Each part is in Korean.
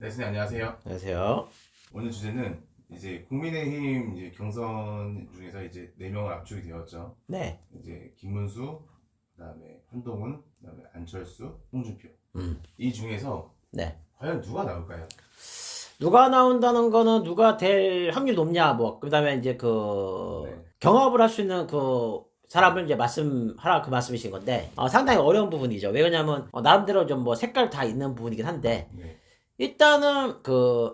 네, 선생님 안녕하세요. 안녕하세요. 오늘 주제는 이제 국민의힘 이제 경선 중에서 이제 4명을 압축이 되었죠. 네. 이제 김문수, 그다음에 한동훈, 그다음에 안철수, 홍준표. 음. 이 중에서 네. 과연 누가 나올까요? 누가 나온다는 거는 누가 될 확률이 높냐, 뭐, 그 다음에 이제 네. 경합을 할 수 있는 사람을 이제 말씀하라 그 말씀이신 건데, 상당히 어려운 부분이죠. 왜냐면, 나름대로 좀 뭐 색깔 다 있는 부분이긴 한데, 네. 일단은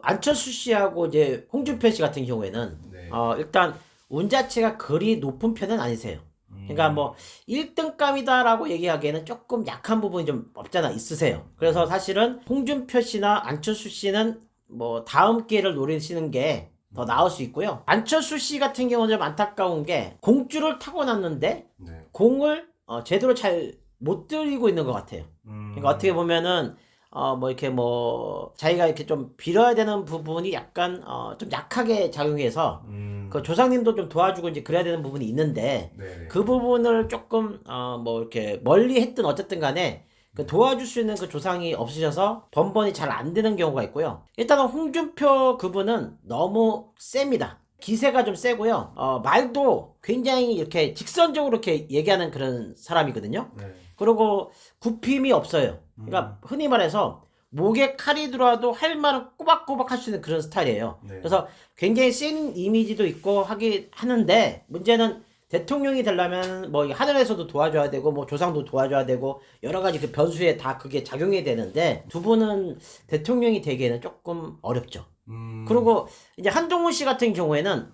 안철수 씨하고 이제 홍준표 씨 같은 경우에는, 네. 일단 운 자체가 그리 높은 편은 아니세요. 그러니까 뭐 1등감이다라고 얘기하기에는 조금 약한 부분이 좀 없잖아 있으세요. 그래서 사실은 홍준표 씨나 안철수 씨는 뭐 다음 기회를 노리시는 게 더 나을 수 있고요. 안철수 씨 같은 경우는 좀 안타까운 게 공주를 타고났는데 네. 공을 제대로 잘 못 들이고 있는 것 같아요. 그러니까 어떻게 보면은 뭐 이렇게 뭐 자기가 이렇게 좀 빌어야 되는 부분이 약간 좀 약하게 작용해서 그 조상님도 좀 도와주고 이제 그래야 되는 부분이 있는데 네. 그 부분을 조금 뭐 이렇게 멀리 했든 어쨌든 간에 그 도와줄 수 있는 그 조상이 없으셔서 번번이 잘 안 되는 경우가 있고요. 일단은 홍준표 그분은 너무 셉니다. 기세가 좀 세고요. 말도 굉장히 이렇게 직선적으로 이렇게 얘기하는 그런 사람이거든요. 네. 그리고 굽힘이 없어요. 그러니까 흔히 말해서 목에 칼이 들어와도 할 말은 꼬박꼬박 할 수 있는 그런 스타일이에요. 네. 그래서 굉장히 센 이미지도 있고 하는데 문제는 대통령이 되려면 뭐 하늘에서도 도와줘야 되고 뭐 조상도 도와줘야 되고 여러 가지 그 변수에 다 그게 작용이 되는데 두 분은 대통령이 되기에는 조금 어렵죠. 그리고 이제 한동훈 씨 같은 경우에는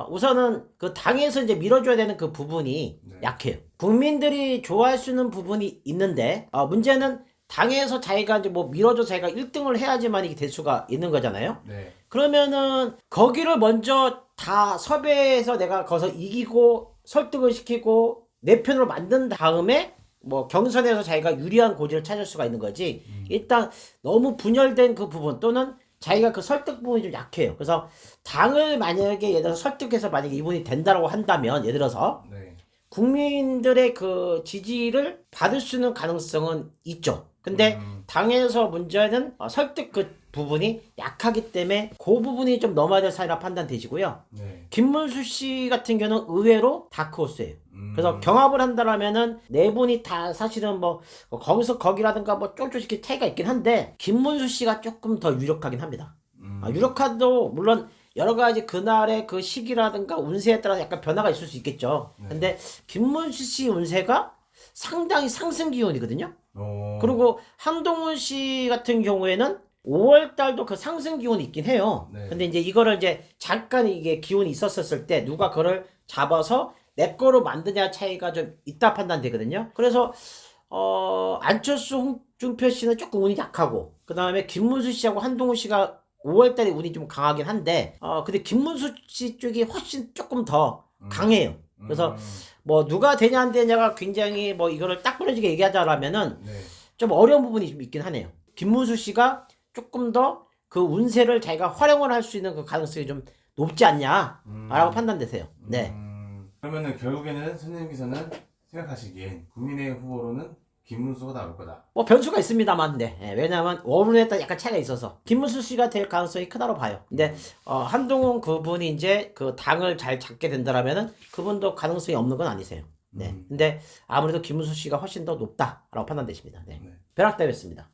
우선은 그 당에서 이제 밀어줘야 되는 그 부분이 네. 약해요. 국민들이 좋아할 수 있는 부분이 있는데 문제는 당에서 자기가 이제 뭐 밀어줘 자기가 1등을 해야지만 이게 될 수가 있는 거잖아요. 네. 그러면은 거기를 먼저 다 섭외해서 내가 거기서 이기고 설득을 시키고 내 편으로 만든 다음에 뭐 경선에서 자기가 유리한 고지를 찾을 수가 있는 거지. 일단 너무 분열된 그 부분 또는 자기가 그 설득 부분이 좀 약해요. 그래서 당을 만약에 예를 들어서 설득해서 만약에 이분이 된다고 한다면 예를 들어서 네. 국민들의 그 지지를 받을 수 있는 가능성은 있죠. 근데 당에서 문제는 설득 그 부분이 약하기 때문에 그 부분이 좀 넘어야 될 사이라 판단되시고요. 네. 김문수 씨 같은 경우는 의외로 다크호스예요. 그래서 경합을 한다라면은 네 분이 다 사실은 뭐 거기서 거기라든가 뭐 쫄쫄시킬 차이가 있긴 한데 김문수 씨가 조금 더 유력하긴 합니다. 유력하도 물론 여러 가지 그날의 그 시기라든가 운세에 따라서 약간 변화가 있을 수 있겠죠. 네. 근데 김문수 씨 운세가 상당히 상승 기운이거든요. 오. 그리고 한동훈 씨 같은 경우에는 5월 달도 그 상승 기운이 있긴 해요. 네. 근데 이제 이거를 이제 잠깐 이게 기운이 있었을 때 누가 그걸 잡아서 내 거로 만드냐 차이가 좀 있다 판단되거든요. 그래서 안철수 홍준표 씨는 조금 운이 약하고 그 다음에 김문수 씨하고 한동훈 씨가 5월 달에 운이 좀 강하긴 한데 근데 김문수 씨 쪽이 훨씬 조금 더 강해요. 그래서 뭐 누가 되냐 안 되냐가 굉장히 뭐 이거를 딱 부러지게 얘기하자라면은 네. 좀 어려운 부분이 좀 있긴 하네요. 김문수 씨가 조금 더 그 운세를 자기가 활용을 할 수 있는 그 가능성이 좀 높지 않냐라고 판단되세요. 네. 그러면은 결국에는 선생님께서는 생각하시기엔 국민의힘 후보로는 김문수가 나올 거다. 뭐 변수가 있습니다만, 네. 왜냐하면 워론에 따라 약간 차이가 있어서 김문수 씨가 될 가능성이 크다고 봐요. 근데 한동훈 그분이 이제 그 당을 잘 잡게 된다라면은 그분도 가능성이 없는 건 아니세요. 네. 근데 아무래도 김문수 씨가 훨씬 더 높다라고 판단되십니다. 네. 네. 벼락대였습니다.